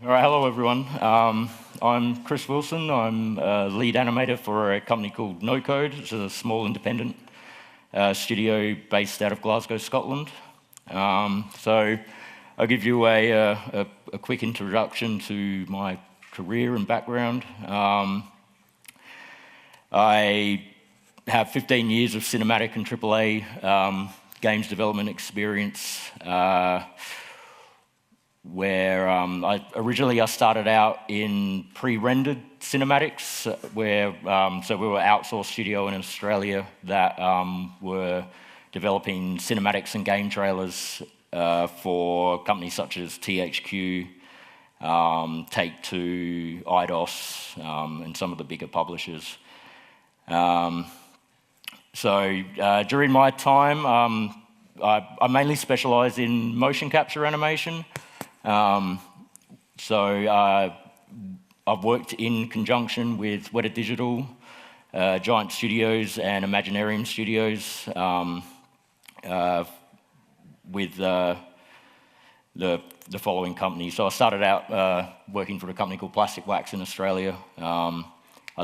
All right, hello everyone. I'm Chris Wilson. I'm a lead animator for a company called No Code. It's a small independent studio based out of Glasgow, Scotland. So I'll give you a quick introduction to my career and background. I have 15 years of cinematic and AAA games development experience. Where I started out in pre-rendered cinematics, where so we were an outsourced studio in Australia that were developing cinematics and game trailers for companies such as THQ, Take-Two, Eidos, and some of the bigger publishers. During my time, I mainly specialised in motion capture animation. I've worked in conjunction with Weta Digital, Giant Studios and Imaginarium Studios with the following companies. So I started out working for a company called Plastic Wax in Australia. I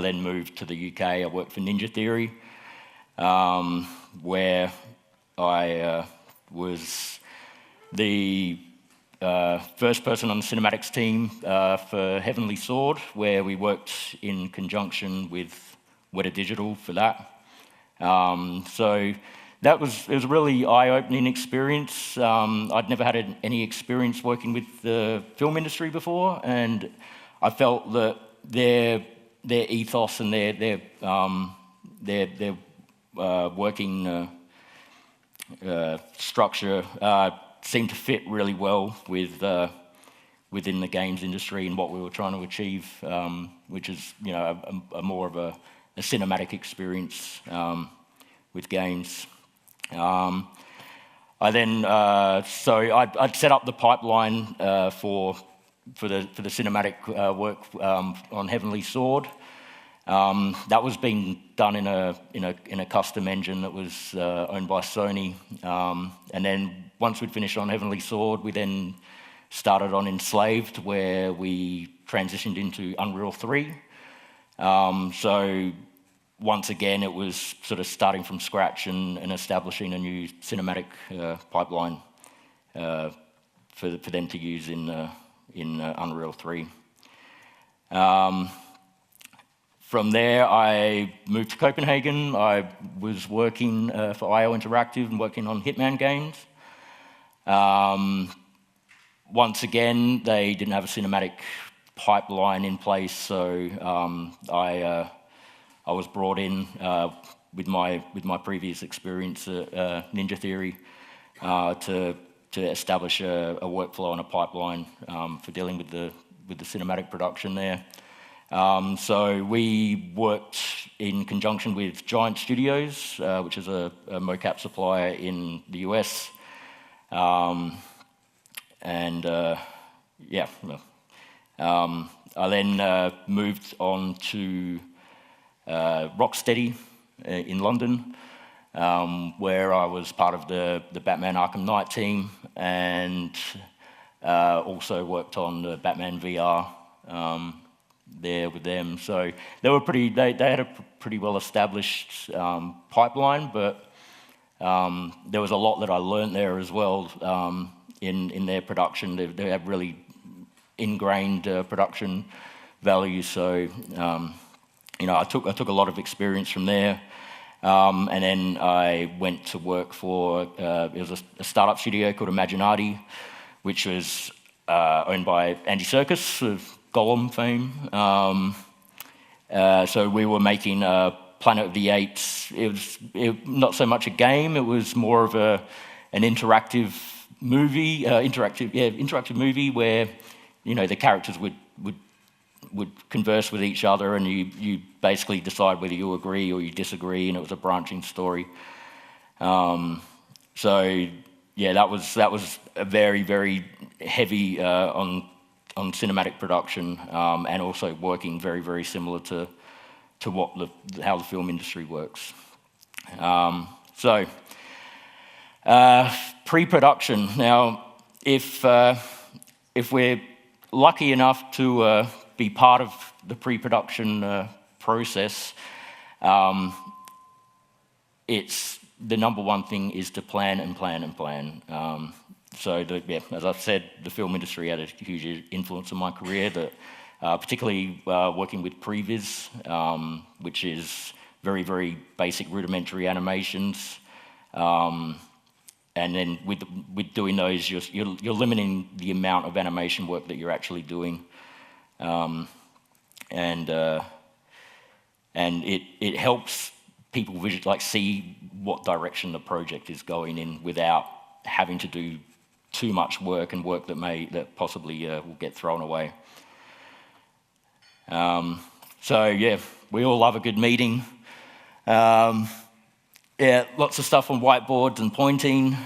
then moved to the UK. I worked for Ninja Theory, where I was the first person on the cinematics team for Heavenly Sword, where we worked in conjunction with Weta Digital for that. It was a really eye-opening experience. I'd never had any experience working with the film industry before, and I felt that their ethos and their working structure seemed to fit really well with within the games industry and what we were trying to achieve, which is a more of a cinematic experience with games. I'd set up the pipeline for the cinematic work on Heavenly Sword. That was being done in a custom engine that was owned by Sony, and then once we'd finished on Heavenly Sword, we then started on Enslaved, where we transitioned into Unreal 3. So once again, it was sort of starting from scratch and establishing a new cinematic pipeline for them to use in Unreal 3. From there, I moved to Copenhagen. I was working for IO Interactive and working on Hitman games. Once again, they didn't have a cinematic pipeline in place, so I was brought in with my previous experience at Ninja Theory to establish a workflow and a pipeline for dealing with the cinematic production there. So we worked in conjunction with Giant Studios, which is a mocap supplier in the US. I then moved on to Rocksteady in London, where I was part of the Batman Arkham Knight team, and also worked on the Batman VR there with them. So they had a pretty well established pipeline, but there was a lot that I learned there as well in their production. They have really ingrained production values. So I took a lot of experience from there, and then I went to work for it was a startup studio called Imaginati, which was owned by Andy Serkis of Gollum fame. So we were making Planet of the Apes. It was not so much a game. It was more of an interactive movie. Interactive movie where the characters would converse with each other, and you basically decide whether you agree or you disagree, and it was a branching story. That was a very, very heavy on cinematic production, and also working very, very similar to how the film industry works. Pre-production. Now, if we're lucky enough to be part of the pre-production process, it's the number one thing is to plan and plan and plan. As I've said, the film industry had a huge influence on my career, that particularly working with previs, which is very, very basic rudimentary animations. And then with doing those, you're limiting the amount of animation work that you're actually doing. And it helps people see what direction the project is going in without having to do too much work and work that possibly will get thrown away. We all love a good meeting. Lots of stuff on whiteboards and pointing,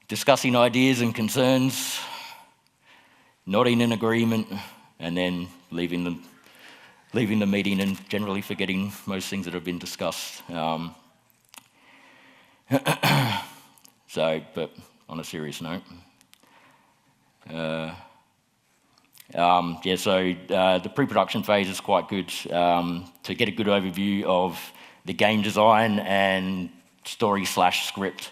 discussing ideas and concerns, nodding in agreement, and then leaving the meeting and generally forgetting most things that have been discussed. But on a serious note. The pre-production phase is quite good to get a good overview of the game design and story/script.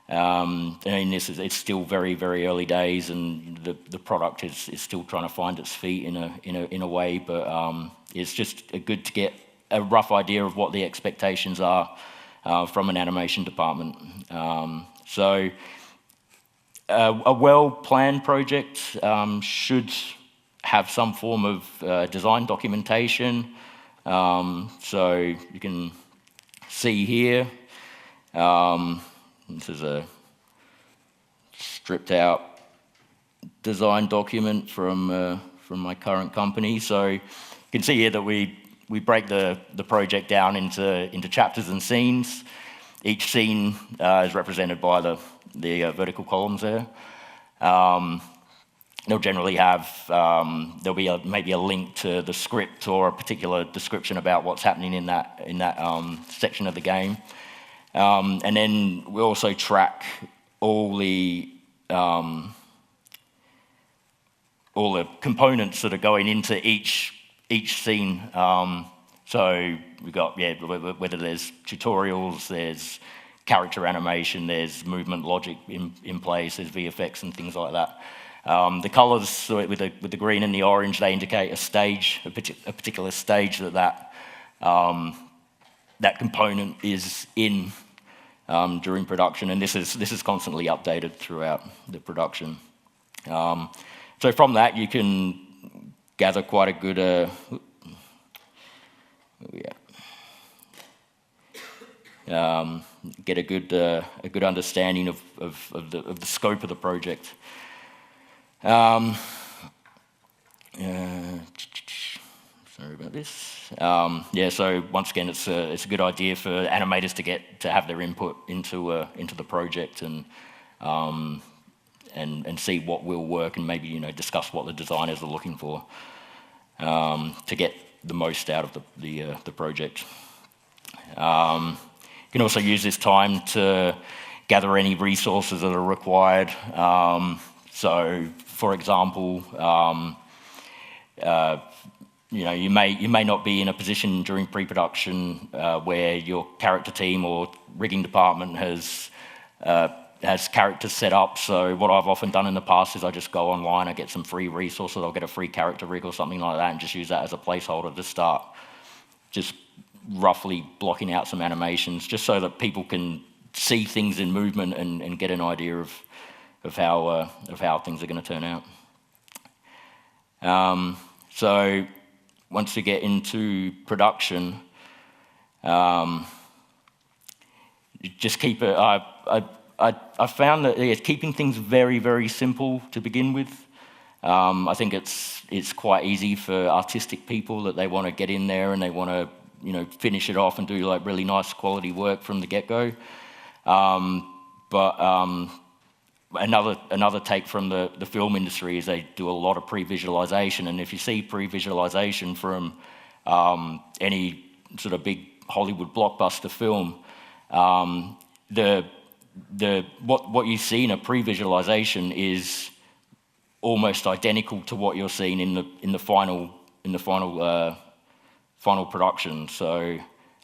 It's still very, very early days, and the product is still trying to find its feet in a way. But it's just good to get a rough idea of what the expectations are from an animation department. A well-planned project should have some form of design documentation. So you can see here, this is a stripped out design document from my current company. So you can see here that we break the project down into chapters and scenes. Each scene is represented by the vertical columns there. They'll generally have, there'll be maybe a link to the script or a particular description about what's happening in that section of the game. And then we also track all the components that are going into each scene. So we've got, whether there's tutorials, there's character animation, there's movement logic in place, there's VFX and things like that. The colours with the green and the orange, they indicate a stage, a particular stage that component is in during production, and this is constantly updated throughout the production. So from that, you can gather quite a good. Get a good understanding of the scope of the project. Sorry about this. So once again, it's a good idea for animators to have their input into the project and see what will work, and maybe discuss what the designers are looking for to get the most out of the project. You can also use this time to gather any resources that are required. So, for example, you may not be in a position during pre-production where your character team or rigging department has characters set up. So what I've often done in the past is I just go online, I get some free resources, I'll get a free character rig or something like that, and just use that as a placeholder to start just roughly blocking out some animations, just so that people can see things in movement and get an idea of how things are going to turn out. So once you get into production, just keep it. I found that keeping things very, very simple to begin with. I think it's quite easy for artistic people that they want to get in there and they want to finish it off and do really nice quality work from the get-go. But another take from the film industry is they do a lot of pre-visualization, and if you see pre-visualization from any sort of big Hollywood blockbuster film, what you see in a pre-visualization is almost identical to what you're seeing in the final final production. So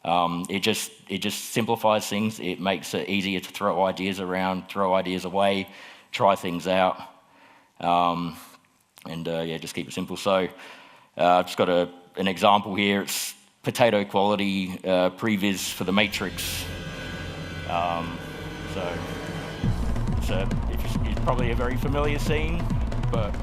it just simplifies things. It makes it easier to throw ideas around, throw ideas away, try things out, and just keep it simple. So I've just got an example here. It's potato quality previs for the Matrix. So it's probably a very familiar scene, but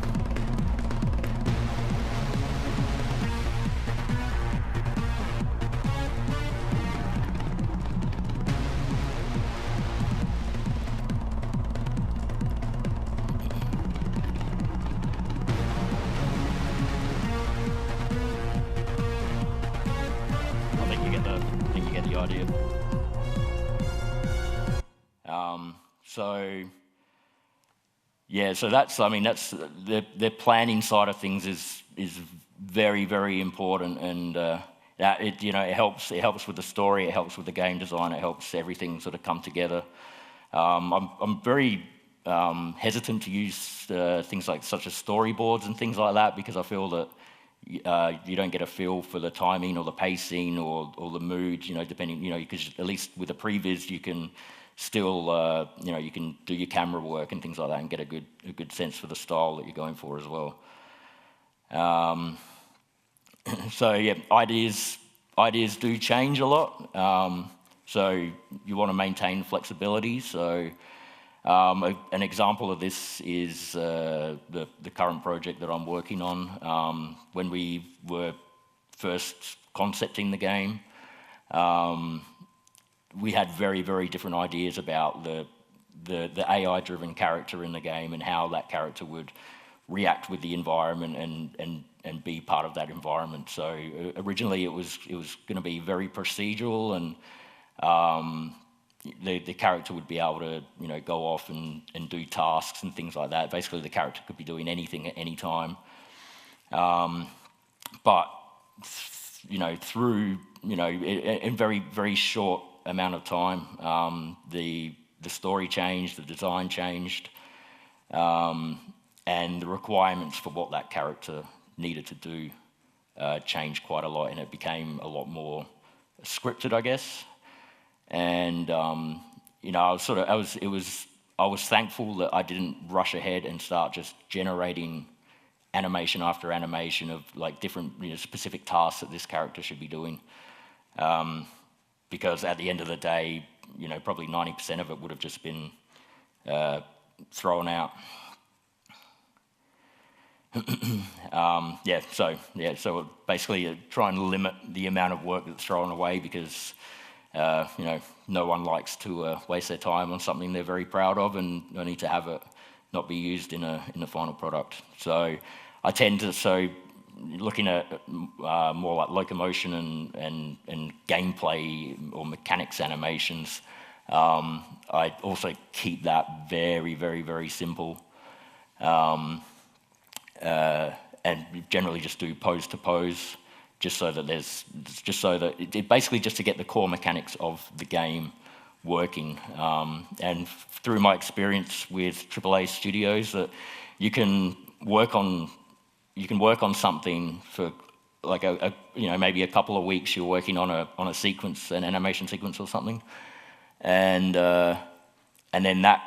I think you get the idea. So that's the planning side of things is very, very important, and it helps with the story, it helps with the game design, it helps everything sort of come together. I'm very hesitant to use things like such as storyboards and things like that, because I feel that you don't get a feel for the timing or the pacing or the mood, depending, because at least with the previs you can still, you can do your camera work and things like that and get a good sense for the style that you're going for as well. So yeah, ideas do change a lot. So you want to maintain flexibility. So an example of this is the current project that I'm working on. When we were first concepting the game, we had very, very different ideas about the AI-driven character in the game and how that character would react with the environment and be part of that environment. So originally it was going to be very procedural, and the character would be able to go off and do tasks and things like that. Basically, the character could be doing anything at any time. But through in very, very short amount of time, the story changed, the design changed, and the requirements for what that character needed to do changed quite a lot, and it became a lot more scripted, I guess. And I was thankful that I didn't rush ahead and start just generating animation after animation of like different specific tasks that this character should be doing. Because at the end of the day, probably 90% of it would have just been thrown out. So basically try and limit the amount of work that's thrown away, because no one likes to waste their time on something they're very proud of and only to have it not be used in the final product. So I tend to looking at more like locomotion and gameplay or mechanics animations. I also keep that very, very, very simple, and generally just do pose to pose, just so that it basically just to get the core mechanics of the game working. And through my experience with AAA studios, that you can work on something for like maybe a couple of weeks. You're working on a sequence, an animation sequence or something, and then that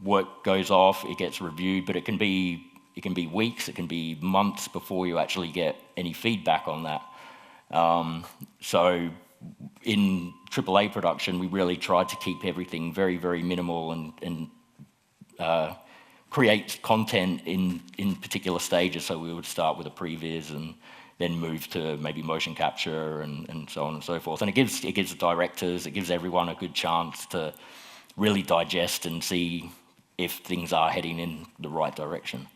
work goes off. It gets reviewed, but it can be weeks, it can be months before you actually get any feedback on that. So in AAA production, we really tried to keep everything very, very minimal and create content in particular stages. So we would start with a previs and then move to maybe motion capture and so on and so forth. And it gives the directors, it gives everyone a good chance to really digest and see if things are heading in the right direction.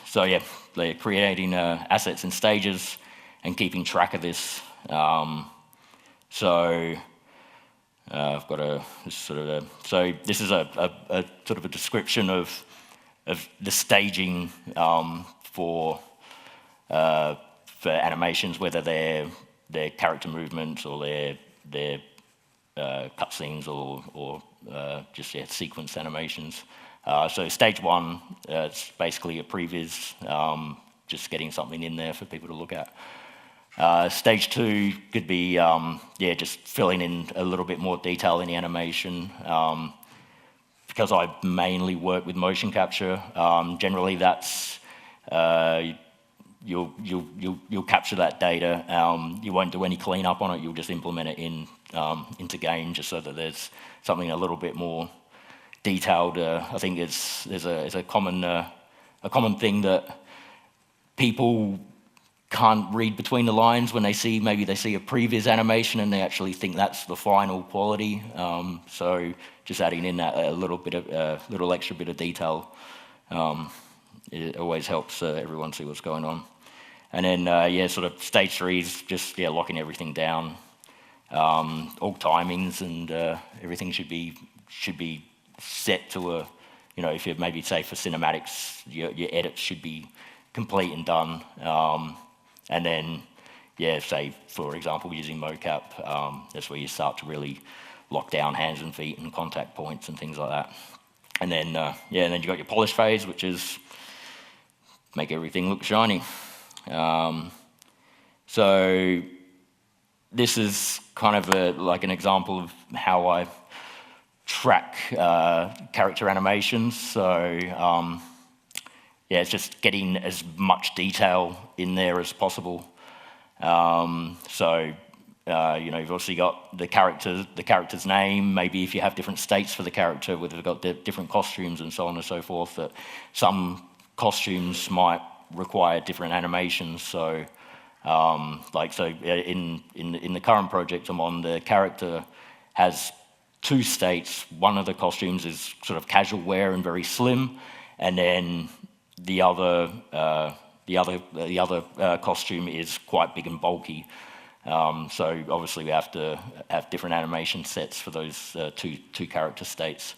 So yeah, they're creating assets and stages and keeping track of this. I've got so this is a sort of a description of the staging for animations, whether they're character movements or their cutscenes or sequence animations. So stage one, it's basically a previs, just getting something in there for people to look at. Stage two could be just filling in a little bit more detail in the animation. Because I mainly work with motion capture, generally that's you'll capture that data. You won't do any cleanup on it. You'll just implement it into game, just so that there's something a little bit more detailed. I think it's a common thing that people can't read between the lines when they see a previs animation and they actually think that's the final quality. So just adding in that little extra bit of detail, it always helps everyone see what's going on. And then sort of stage three is just locking everything down. All timings and everything should be set to a, if you maybe say for cinematics, your edits should be complete and done. And then, say, for example, using mocap, that's where you start to really lock down hands and feet and contact points and things like that. And then, and then you've got your polish phase, which is make everything look shiny. So this is kind of like an example of how I track character animations. So it's just getting as much detail in there as possible. You've obviously got the character's name, maybe if you have different states for the character, whether they've got different costumes and so on and so forth, that some costumes might require different animations. So, in the current project I'm on, the character has two states. One of the costumes is sort of casual wear and very slim, and then the other costume is quite big and bulky. So obviously we have to have different animation sets for those two character states.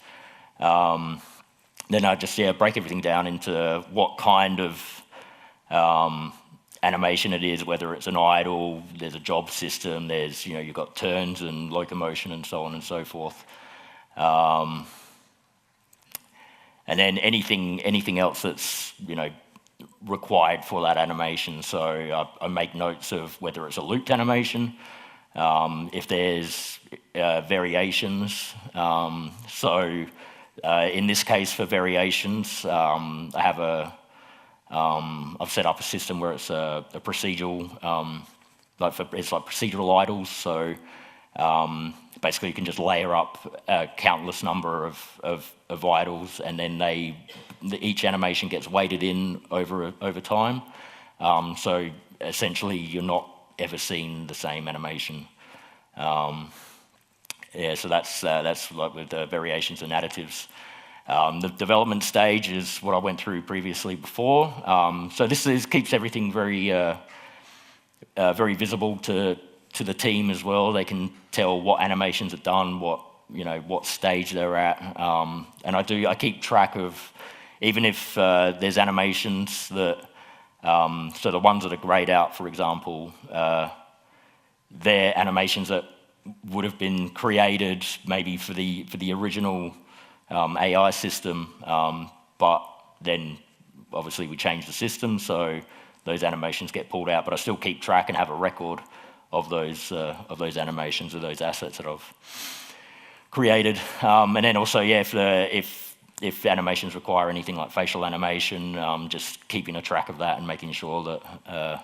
Then I just break everything down into what kind of animation it is, whether it's an idle, there's a job system, there's you've got turns and locomotion and so on and so forth. And then anything else that's required for that animation. So I make notes of whether it's a looped animation, if there's variations. In this case, for variations, I've set up a system where it's a procedural, it's like procedural idles. So basically, you can just layer up a countless number of idles, and then each animation gets weighted in over time. So essentially, you're not ever seeing the same animation. So that's like with the variations and additives. The development stage is what I went through previously before. So this keeps everything very very visible to the team as well. They can tell what animations are done, what stage they're at, and I keep track of, even if there's animations that, so the ones that are grayed out, for example, they're animations that would have been created maybe for the original AI system, but then obviously we changed the system, so those animations get pulled out. But I still keep track and have a record of those animations, of those assets that I've created. And then also, if animations require anything like facial animation, just keeping a track of that and making sure that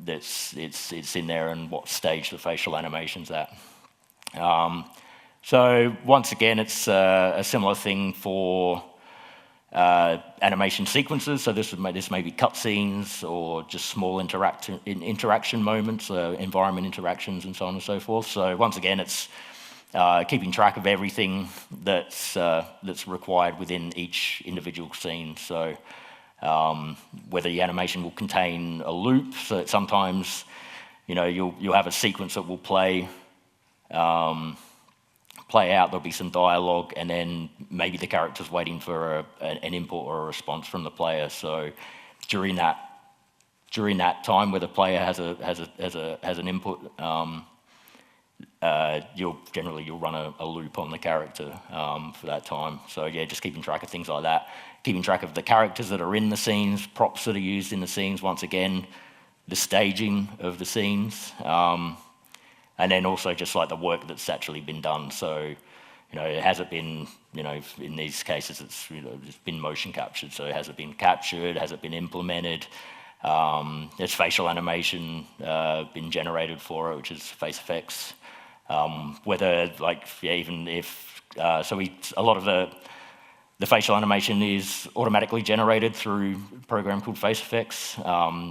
it's in there and what stage the facial animation's at. So once again, it's a similar thing for animation sequences. So this may be cutscenes or just small interaction moments, environment interactions, and so on and so forth. So once again, it's keeping track of everything that's required within each individual scene. So whether the animation will contain a loop, so that sometimes you'll have a sequence that will play out, there'll be some dialogue, and then maybe the character's waiting for an input or a response from the player. So during that time where the player has an input, you'll run a loop on the character for that time. So yeah, just keeping track of things like that, keeping track of the characters that are in the scenes, props that are used in the scenes. Once again, the staging of the scenes, and then also just like the work that's actually been done. So, has it been, in these cases, it's been motion captured. So has it been captured? Has it been implemented? There's facial animation been generated for it, which is face effects. Whether even if a lot of the facial animation is automatically generated through a program called Face Effects,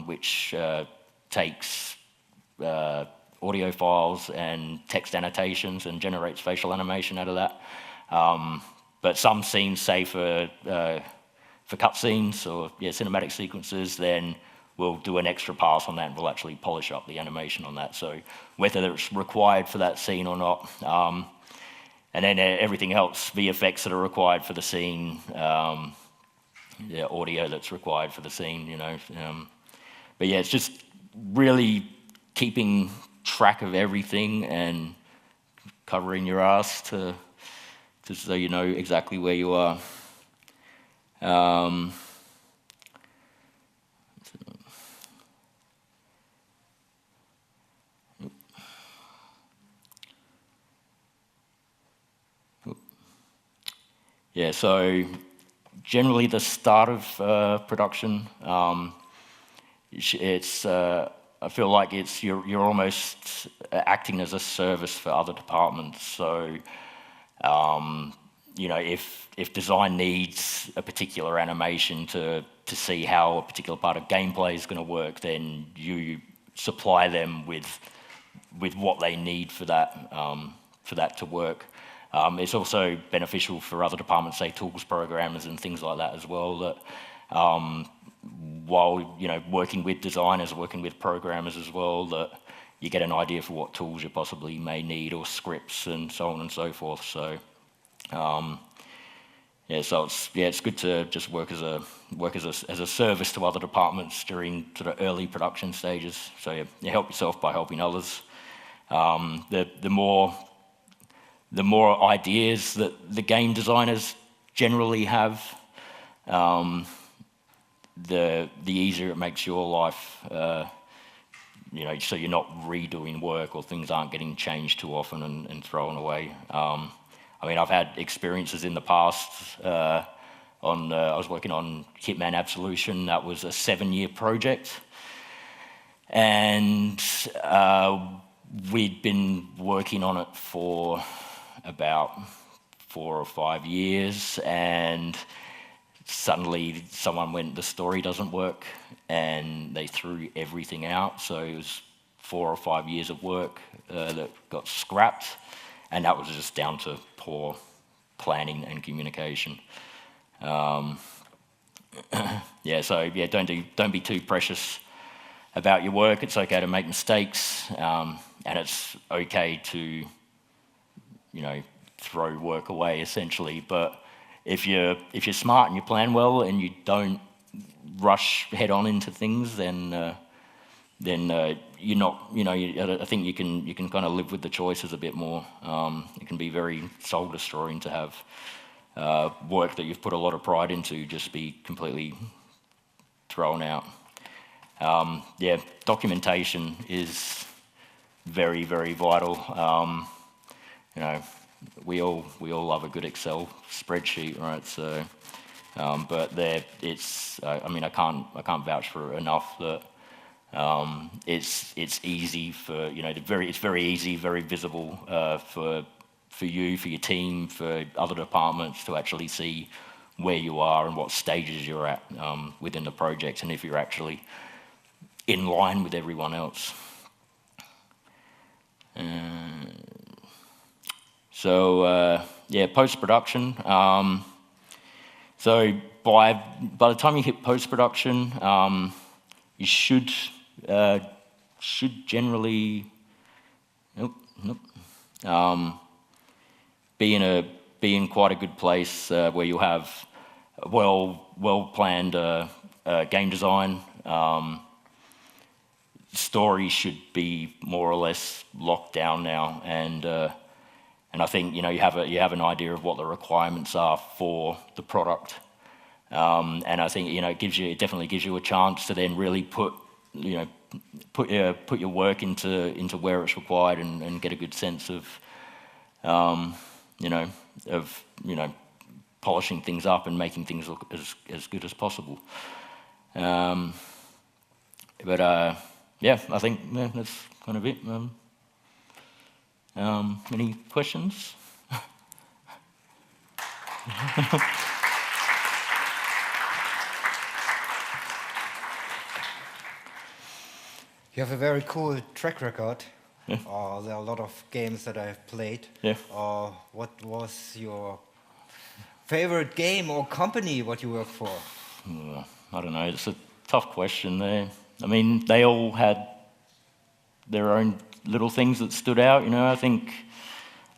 which takes audio files and text annotations and generates facial animation out of that. But some scenes, say for cutscenes or cinematic sequences, then we'll do an extra pass on that and we'll actually polish up the animation on that. So whether it's required for that scene or not. And then everything else, VFX that are required for the scene, audio that's required for the scene, But yeah, it's just really keeping track of everything and covering your ass to so you know exactly where you are. Yeah, so generally the start of production, it's I feel like you're almost acting as a service for other departments. So if design needs a particular animation to see how a particular part of gameplay is going to work, then you supply them with what they need for that to work. It's also beneficial for other departments, say tools programmers and things like that as well, that while working with designers, working with programmers as well, that you get an idea for what tools you possibly may need, or scripts and so on and so forth. So it's good to just work as a service to other departments during sort of early production stages. So you help yourself by helping others. The more ideas that the game designers generally have, the easier it makes your life. So you're not redoing work, or things aren't getting changed too often and thrown away. I've had experiences in the past. I was working on Hitman Absolution. That was a 7-year project, and we'd been working on it for about 4 or 5 years, and suddenly someone went, the story doesn't work, and they threw everything out. So it was 4 or 5 years of work that got scrapped, and that was just down to poor planning and communication. Don't be too precious about your work. It's okay to make mistakes, and it's okay to throw work away, essentially. But if you're smart and you plan well and you don't rush head on into things, then you're not. I think you can kind of live with the choices a bit more. It can be very soul destroying to have work that you've put a lot of pride into just be completely thrown out. Documentation is very, very vital. We all love a good Excel spreadsheet, right? So, but I can't vouch for it enough that it's easy for it's very easy, very visible for you, for your team, for other departments to actually see where you are and what stages you're at within the project, and if you're actually in line with everyone else. Post-production. So by the time you hit post-production, you should generally be in quite a good place where you have well planned game design. story should be more or less locked down now, and I think you have an idea of what the requirements are for the product, and I think it definitely gives you a chance to then really put your work into where it's required and get a good sense of polishing things up and making things look as good as possible. But I think that's kind of it. Any questions? You have a very cool track record. Yeah. There are a lot of games that I have played. Yeah. What was your favorite game or company what you work for? I don't know. It's a tough question there. I mean, they all had their own little things that stood out. I think,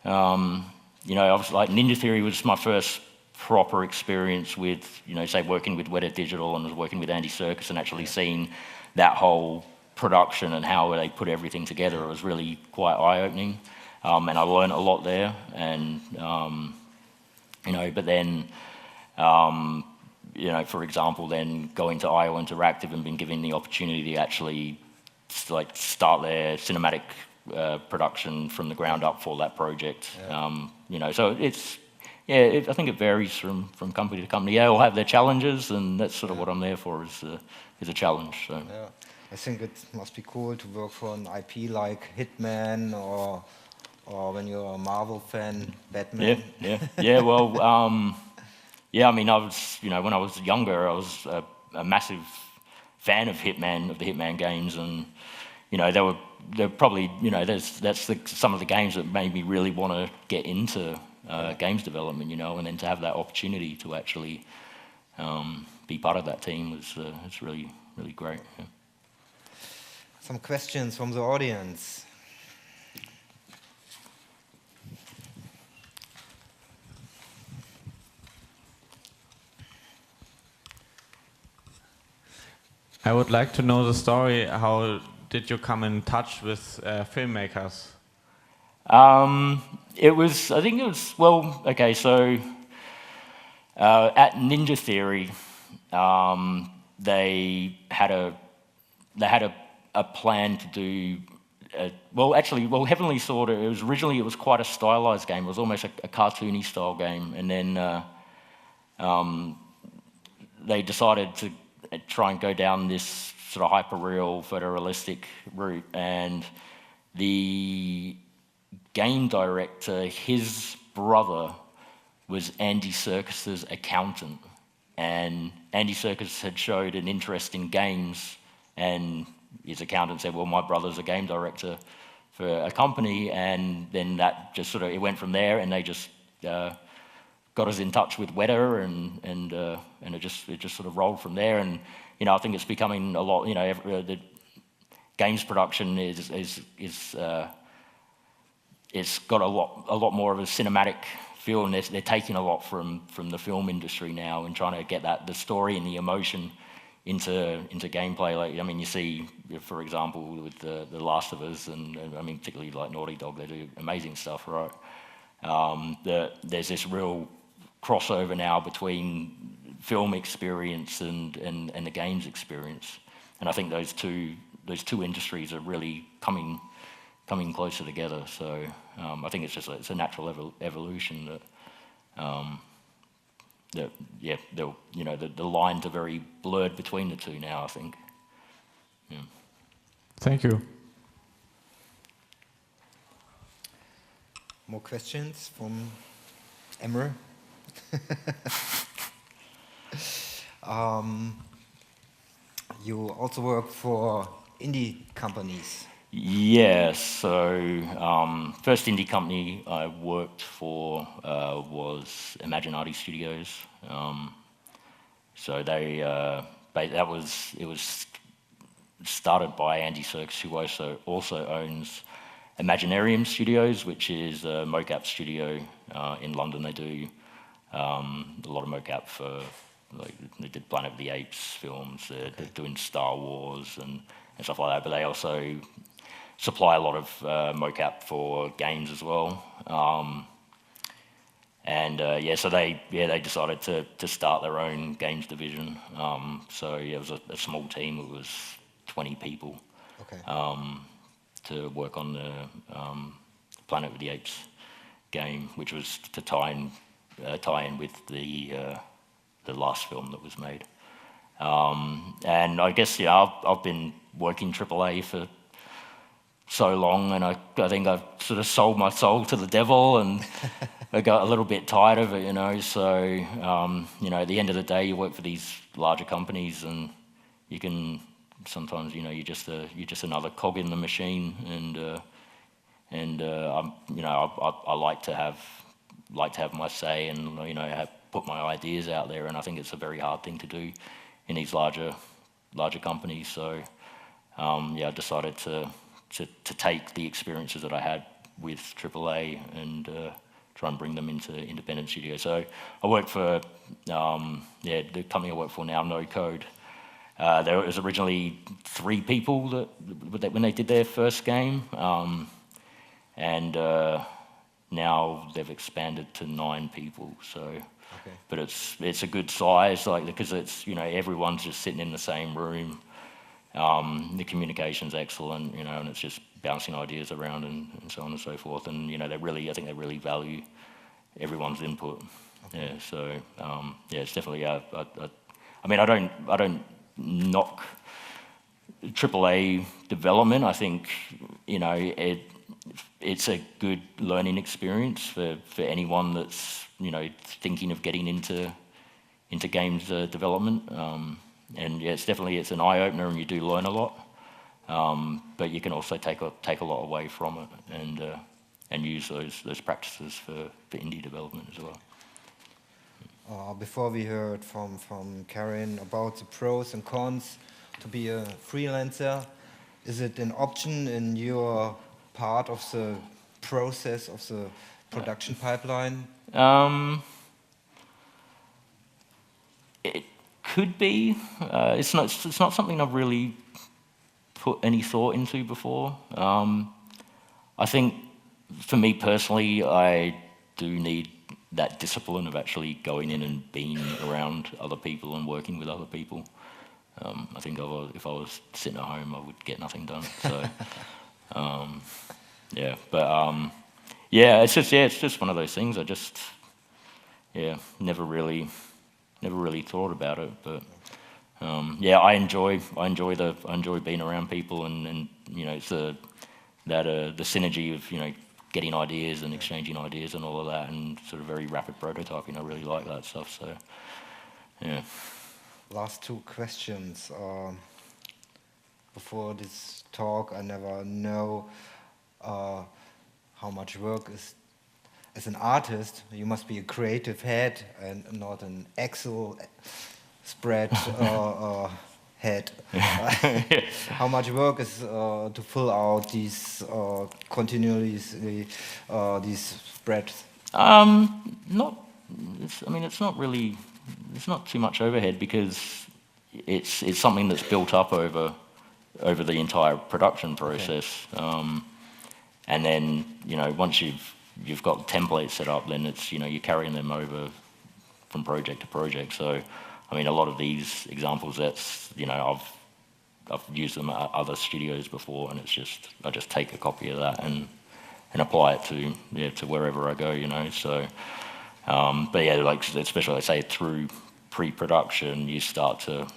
obviously, like Ninja Theory was my first proper experience with, say, working with Weta Digital and was working with Andy Serkis and actually seeing that whole production and how they put everything together. It was really quite eye-opening, and I learned a lot there. And but then, for example, then going to IO Interactive and being given the opportunity to actually start their cinematic production from the ground up for that project. Yeah. So it's I think it varies from company to company. They all have their challenges, and that's sort of what I'm there for is a challenge. So. Yeah. I think it must be cool to work for an IP like Hitman or when you're a Marvel fan, Batman. Yeah. Well, I mean, I was, when I was younger, I was a massive fan of the Hitman games, and they're probably, that's some of the games that made me really want to get into games development, and then to have that opportunity to actually be part of that team it's really, really great. Yeah. Some questions from the audience. I would like to know the story. How did you come in touch with filmmakers? At Ninja Theory, they had a plan to do, Heavenly Sword, it was quite a stylized game. It was almost a cartoony style game, and then they decided to try and go down this sort of hyper-real, photorealistic route, and the game director, his brother, was Andy Serkis's accountant, and Andy Serkis had showed an interest in games, and his accountant said, well, my brother's a game director for a company, and then that just sort of, it went from there, and they just got us in touch with Weta, and it just sort of rolled from there. And I think it's becoming a lot. The games production it's got a lot more of a cinematic feel, and they're taking a lot from the film industry now and trying to get the story and the emotion into gameplay. Like, I mean, you see, for example, with the Last of Us, and I mean, particularly like Naughty Dog, they do amazing stuff, right? There's this real crossover now between film experience and the games experience, and I think those two industries are really coming closer together. So I think it's a natural evolution that the lines are very blurred between the two now, I think. Yeah. Thank you. More questions from Emre? You also work for indie companies. Yeah, so first indie company I worked for was Imaginati Studios. So it was started by Andy Serkis, who also owns Imaginarium Studios, which is a mocap studio in London. They do a lot of mocap for, like, they did Planet of the Apes films. They're doing Star Wars and stuff like that. But they also supply a lot of mocap for games as well. So they decided to start their own games division. It was a small team. It was 20 people. Okay. To work on the Planet of the Apes game, which was to tie in with the last film that was made. And I guess I've been working AAA for so long, and I think I've sort of sold my soul to the devil, and I got a little bit tired of it, So at the end of the day, you work for these larger companies, and you can sometimes you're just another cog in the machine, and I like to have my say, and put my ideas out there, and I think it's a very hard thing to do in these larger companies. So I decided to take the experiences that I had with AAA and try and bring them into independent studios. So I work for the company I work for now, No Code. There was originally 3 people that when they did their first game, and now they've expanded to 9 people. So, okay. But it's a good size, because it's everyone's just sitting in the same room. The communication's excellent, and it's just bouncing ideas around and so on and so forth. And I think they really value everyone's input. Okay. Yeah. So it's definitely I don't knock AAA development. I think it's a good learning experience for anyone that's thinking of getting into games development. And it's an eye opener, and you do learn a lot. But you can also take a lot away from it, and use those practices for indie development as well. Before we heard from Karen about the pros and cons to be a freelancer, is it an option in your part of the process of the production pipeline? It could be. It's not something I've really put any thought into before. I think for me personally, I do need that discipline of actually going in and being around other people and working with other people. I think if I was sitting at home, I would get nothing done. So, it's just one of those things. I just, never really thought about it. But I enjoy being around people, and it's the synergy of getting ideas and exchanging ideas and all of that, and sort of very rapid prototyping. I really like that stuff. So, yeah. Last 2 questions. Before this talk, I never know how much work is. As an artist, you must be a creative head and not an Excel spread head. How much work is to fill out these continuously these spreads? It's not too much overhead, because it's something that's built up over the entire production process. Okay. And then once you've got templates set up, then it's you're carrying them over from project to project. So a lot of these examples, that's I've used them at other studios before, and I just take a copy of that and apply it to wherever I go. So especially I say through pre-production, you start to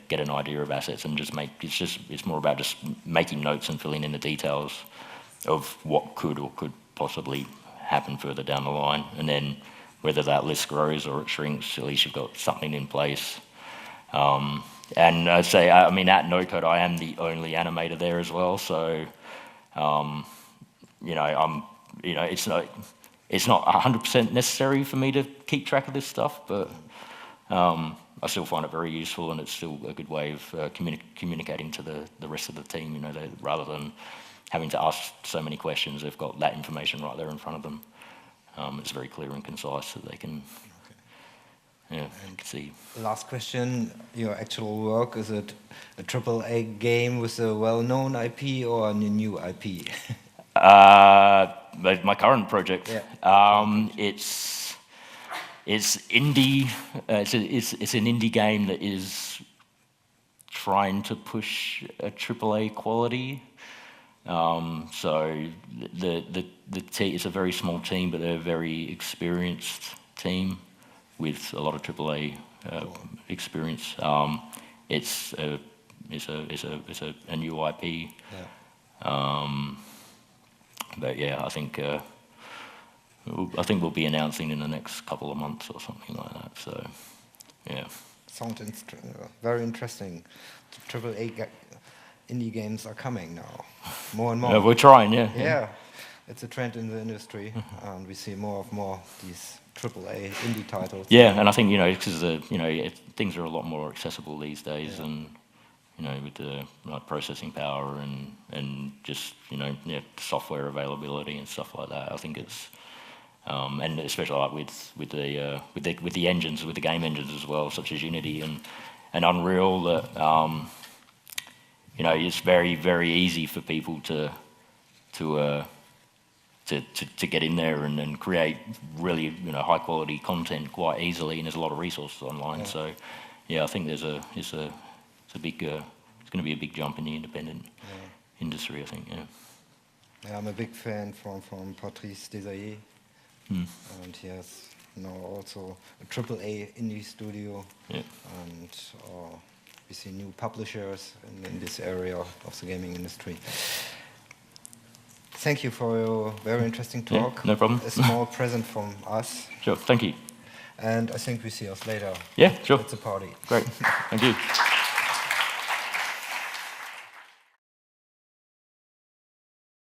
get an idea of assets, and it's more about just making notes and filling in the details of what could possibly happen further down the line. And then whether that list grows or it shrinks, at least you've got something in place. And I'd say, at No Code, I am the only animator there as well. So, it's not 100% necessary for me to keep track of this stuff, but I still find it very useful, and it's still a good way of communicating to the rest of the team. Rather than having to ask so many questions, they've got that information right there in front of them. It's very clear and concise, so they can. Okay. yeah, I can see. Last question, your actual work, is it a AAA game with a well-known IP or a new IP? My current project, Yeah. it's indie. It's an indie game that is trying to push a AAA quality. So it's a very small team, but they're a very experienced team with a lot of AAA experience. It's a new IP. Yeah. But yeah, I think we'll be announcing in the next couple of months or something like that. So yeah. Sounds very interesting. AAA indie games are coming now, more and more. We're trying, yeah. Yeah, it's a trend in the industry, and we see more these AAA indie titles. Yeah, and I think because things are a lot more accessible these days, and with the processing power and just software availability and stuff like that. I think it's and especially like with the engines, with the game engines as well, such as Unity and Unreal, that it's very, very easy for people to get in there and create really high quality content quite easily, and there's a lot of resources online. Yeah. So yeah, I think it's a big it's going to be a big jump in the independent industry, I think. Yeah, I'm a big fan from Patrice Desailly, and he has now also a AAA indie studio, and we see new publishers in this area of the gaming industry. Thank you for your very interesting talk. Yeah, no problem. A small present from us. Sure, thank you. And I think we see us later. Yeah, sure. It's a party. Great, thank you.